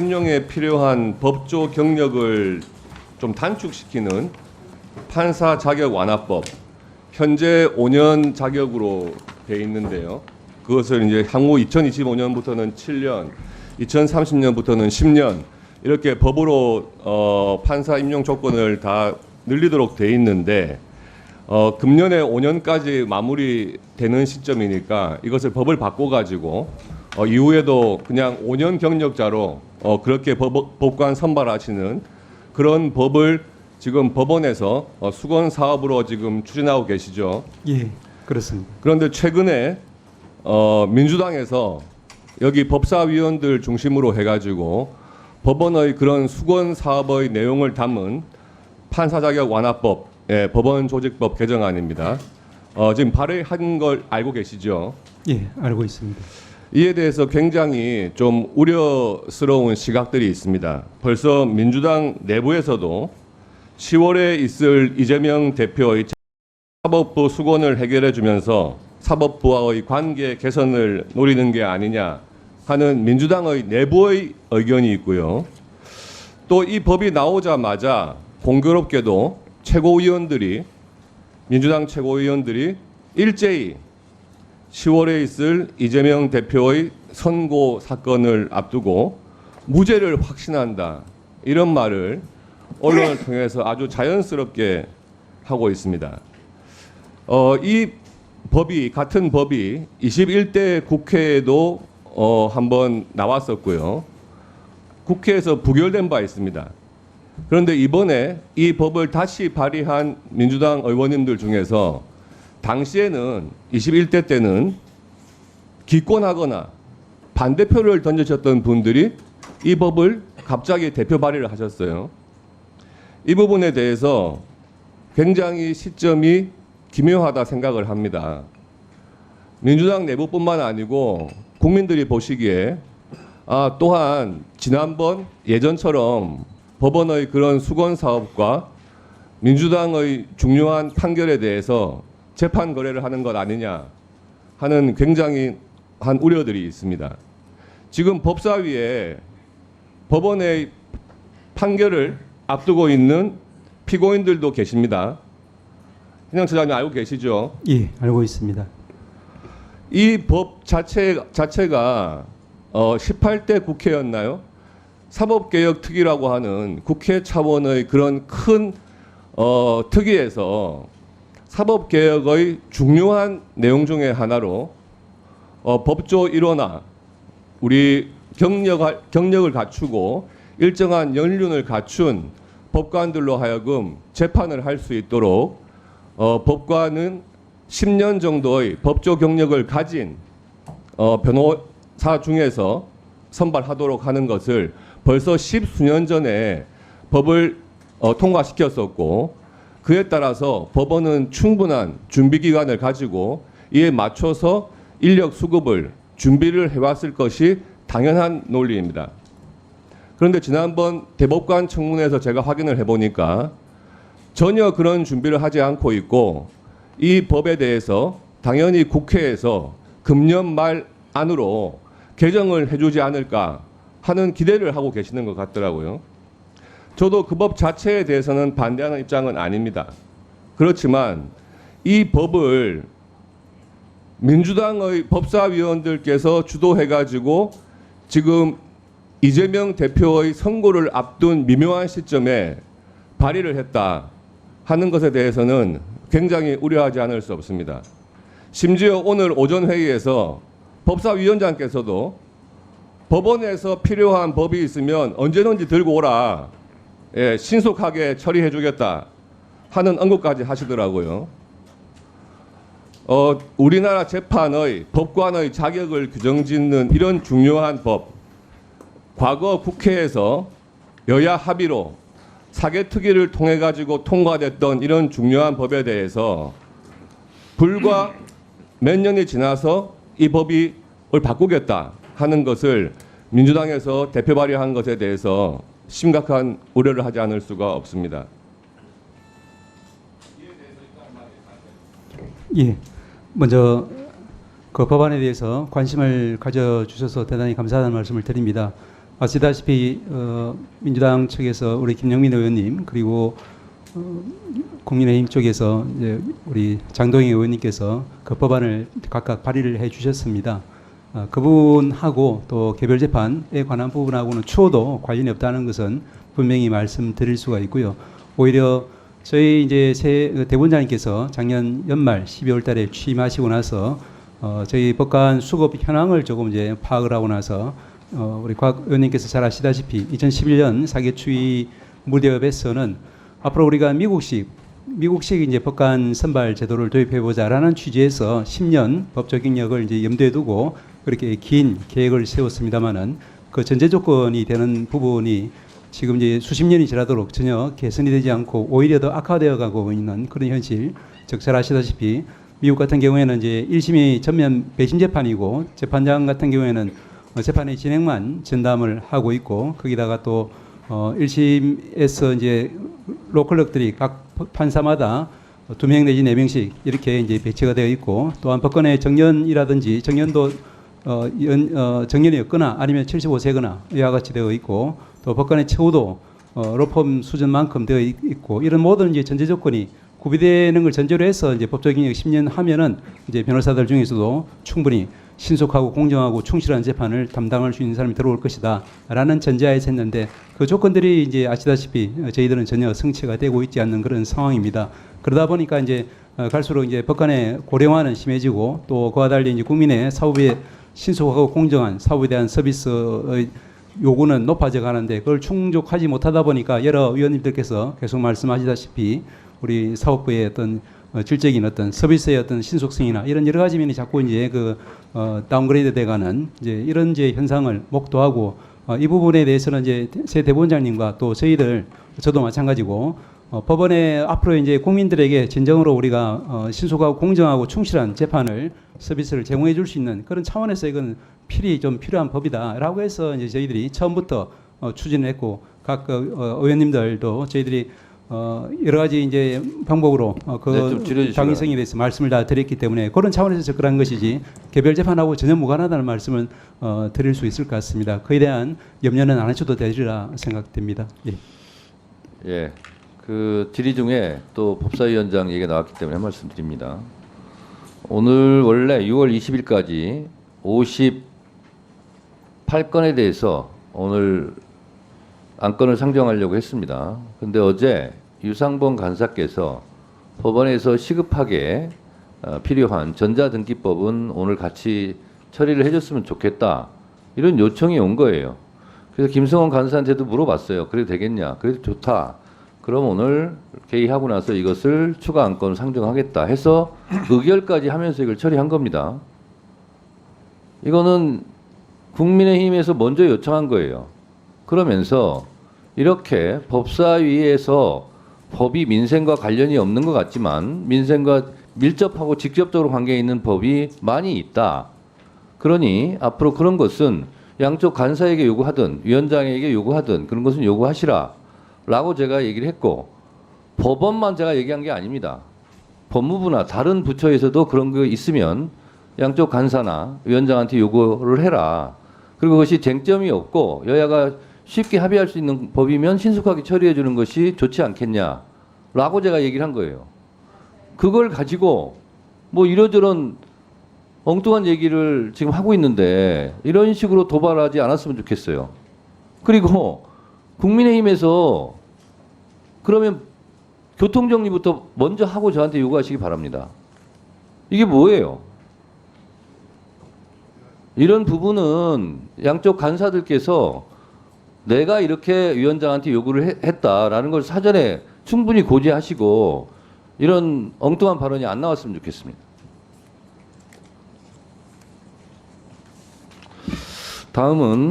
임용에 필요한 법조 경력을 좀 단축시키는 판사 자격 완화법, 현재 5년 자격으로 돼 있는데요. 그것을 이제 향후 2025년부터는 7년, 2030년부터는 10년 이렇게 법으로 판사 임용 조건을 다 늘리도록 돼 있는데 금년에 5년까지 마무리되는 시점이니까 이것을 법을 바꿔가지고 이후에도 그냥 5년 경력자로 그렇게 법관 선발하시는 그런 법을 지금 법원에서 수건 사업으로 지금 추진하고 계시죠. 예, 그렇습니다. 그런데 최근에 민주당에서 여기 법사위원들 중심으로 해가지고 법원의 그런 수건 사업의 내용을 담은 판사자격 완화법, 법원 조직법 개정안입니다. 지금 발의한 걸 알고 계시죠? 예, 알고 있습니다. 이에 대해서 굉장히 좀 우려스러운 시각들이 있습니다. 벌써 민주당 내부에서도 10월에 있을 이재명 대표의 사법부 수건을 해결해 주면서 사법부와의 관계 개선을 노리는 게 아니냐 하는 민주당의 내부의 의견이 있고요. 또 이 법이 나오자마자 공교롭게도 최고위원들이 민주당 최고위원들이 일제히 10월에 있을 이재명 대표의 선고 사건을 앞두고 무죄를 확신한다 이런 말을 언론을 통해서 아주 자연스럽게 하고 있습니다. 이 법이 같은 법이 21대 국회에도 한번 나왔었고요. 국회에서 부결된 바 있습니다. 그런데 이번에 이 법을 다시 발의한 민주당 의원님들 중에서 당시에는 21대 때는 기권하거나 반대표를 던지셨던 분들이 이 법을 갑자기 대표 발의를 하셨어요. 이 부분에 대해서 굉장히 시점이 기묘하다 생각을 합니다. 민주당 내부뿐만 아니고 국민들이 보시기에 또한 지난번 예전처럼 법원의 그런 수건 사업과 민주당의 중요한 판결에 대해서 재판 거래를 하는 것 아니냐 하는 굉장히 한 우려들이 있습니다. 지금 법사위에 법원의 판결을 앞두고 있는 피고인들도 계십니다. 신영 처장님 알고 계시죠? 예, 알고 있습니다. 이 법 자체가 18대 국회였나요? 사법개혁특위라고 하는 국회 차원의 그런 큰 특위에서 사법개혁의 중요한 내용 중에 하나로 법조 1호나 우리 경력을 갖추고 일정한 연륜을 갖춘 법관들로 하여금 재판을 할 수 있도록 법관은 10년 정도의 법조 경력을 가진 변호사 중에서 선발하도록 하는 것을 벌써 10수년 전에 법을 통과시켰었고 그에 따라서 법원은 충분한 준비 기간을 가지고 이에 맞춰서 인력 수급을 준비를 해왔을 것이 당연한 논리입니다. 그런데 지난번 대법관 청문회에서 제가 확인을 해보니까 전혀 그런 준비를 하지 않고 있고 이 법에 대해서 당연히 국회에서 금년 말 안으로 개정을 해주지 않을까 하는 기대를 하고 계시는 것 같더라고요. 저도 그 법 자체에 대해서는 반대하는 입장은 아닙니다. 그렇지만 이 법을 민주당의 법사위원들께서 주도해가지고 지금 이재명 대표의 선고를 앞둔 미묘한 시점에 발의를 했다 하는 것에 대해서는 굉장히 우려하지 않을 수 없습니다. 심지어 오늘 오전 회의에서 법사위원장께서도 법원에서 필요한 법이 있으면 언제든지 들고 오라. 신속하게 처리해 주겠다 하는 언급까지 하시더라고요. 우리나라 재판의 법관의 자격을 규정짓는 이런 중요한 법, 과거 국회에서 여야 합의로 사개특위를 통해 가지고 통과됐던 이런 중요한 법에 대해서 불과 몇 년이 지나서 이 법을 바꾸겠다 하는 것을 민주당에서 대표 발의한 것에 대해서 심각한 우려를 하지 않을 수가 없습니다. 예, 먼저 그 법안에 대해서 관심을 가져주셔서 대단히 감사하다는 말씀을 드립니다. 아시다시피 민주당 측에서 우리 김영민 의원님 그리고 국민의힘 쪽에서 이제 우리 장동희 의원님께서 그 법안을 각각 발의를 해 주셨습니다. 그 부분하고 또 개별 재판에 관한 부분하고는 추호도 관련이 없다는 것은 분명히 말씀드릴 수가 있고요. 오히려 저희 이제 새 대본장님께서 작년 연말 12월 달에 취임하시고 나서 저희 법관 수급 현황을 조금 이제 파악을 하고 나서 우리 곽 의원님께서 잘 아시다시피 2011년 사개추위 무대업에서는 앞으로 우리가 미국식 이제 법관 선발 제도를 도입해 보자라는 취지에서 10년 법적 경력을 이제 염두에 두고 그렇게 긴 계획을 세웠습니다만은 그 전제 조건이 되는 부분이 지금 이제 수십 년이 지나도록 전혀 개선이 되지 않고 오히려 더 악화되어 가고 있는 그런 현실. 즉 잘 아시다시피 미국 같은 경우에는 이제 1심이 전면 배심 재판이고 재판장 같은 경우에는 재판의 진행만 전담을 하고 있고 거기다가 또 1심에서 이제 로컬럭들이 각 판사마다 2명 내지 4명씩 이렇게 이제 배치가 되어 있고 또한 법관의 정년이라든지 정년도 정년이었거나 아니면 75세거나 이와 같이 되어 있고 또 법관의 처우도 로펌 수준만큼 되어 있고 이런 모든 이제 전제 조건이 구비되는 걸 전제로 해서 이제 법적 경력 10년 하면은 이제 변호사들 중에서도 충분히 신속하고 공정하고 충실한 재판을 담당할 수 있는 사람이 들어올 것이다라는 전제하에서 했는데 그 조건들이 이제 아시다시피 저희들은 전혀 성취가 되고 있지 않는 그런 상황입니다. 그러다 보니까 이제 갈수록 이제 법관의 고령화는 심해지고 또 그와 달리 이제 국민의 사법의 신속하고 공정한 사법에 대한 서비스의 요구는 높아져 가는데 그걸 충족하지 못하다 보니까 여러 위원님들께서 계속 말씀하시다시피 우리 사법부의 어떤 질적인 어떤 서비스의 어떤 신속성이나 이런 여러 가지 면이 자꾸 이제 다운그레이드 돼가는 이제 이런 이제 현상을 목도하고 이 부분에 대해서는 이제 새 대법원장님과 또 저희들 저도 마찬가지고 법원에 앞으로 이제 국민들에게 진정으로 우리가 신속하고 공정하고 충실한 재판을 서비스를 제공해 줄 수 있는 그런 차원에서 이건 좀 필요한 법이다라고 해서 이제 저희들이 처음부터 추진을 했고 각 의원님들도 저희들이 여러 가지 이제 방법으로 그 당위성에 대해서 말씀을 다 드렸기 때문에 그런 차원에서 접근한 것이지 개별 재판하고 전혀 무관하다는 말씀을 드릴 수 있을 것 같습니다. 그에 대한 염려는 안 하셔도 되리라 생각됩니다. 예. 예. 그 질의 중에 또 법사위원장 얘기가 나왔기 때문에 한 말씀 드립니다. 오늘 원래 6월 20일까지 58건에 대해서 오늘 안건을 상정하려고 했습니다. 근데 어제 유상범 간사께서 법원에서 시급하게 필요한 전자등기법은 오늘 같이 처리를 해줬으면 좋겠다. 이런 요청이 온 거예요. 그래서 김성원 간사한테도 물어봤어요. 그래도 되겠냐? 그래도 좋다. 그럼 오늘 개의하고 나서 이것을 추가 안건 상정하겠다 해서 의결까지 하면서 이걸 처리한 겁니다. 이거는 국민의힘에서 먼저 요청한 거예요. 그러면서 이렇게 법사위에서 법이 민생과 관련이 없는 것 같지만 민생과 밀접하고 직접적으로 관계 있는 법이 많이 있다. 그러니 앞으로 그런 것은 양쪽 간사에게 요구하든 위원장에게 요구하든 그런 것은 요구하시라 라고 제가 얘기를 했고 법원만 제가 얘기한 게 아닙니다. 법무부나 다른 부처에서도 그런 거 있으면 양쪽 간사나 위원장한테 요구를 해라. 그리고 그것이 쟁점이 없고 여야가 쉽게 합의할 수 있는 법이면 신속하게 처리해 주는 것이 좋지 않겠냐라고 제가 얘기를 한 거예요. 그걸 가지고 뭐 이러저런 엉뚱한 얘기를 지금 하고 있는데 이런 식으로 도발하지 않았으면 좋겠어요. 그리고 국민의힘에서 그러면 교통정리부터 먼저 하고 저한테 요구하시기 바랍니다. 이게 뭐예요? 이런 부분은 양쪽 간사들께서 내가 이렇게 위원장한테 요구를 했다라는 걸 사전에 충분히 고지하시고 이런 엉뚱한 발언이 안 나왔으면 좋겠습니다. 다음은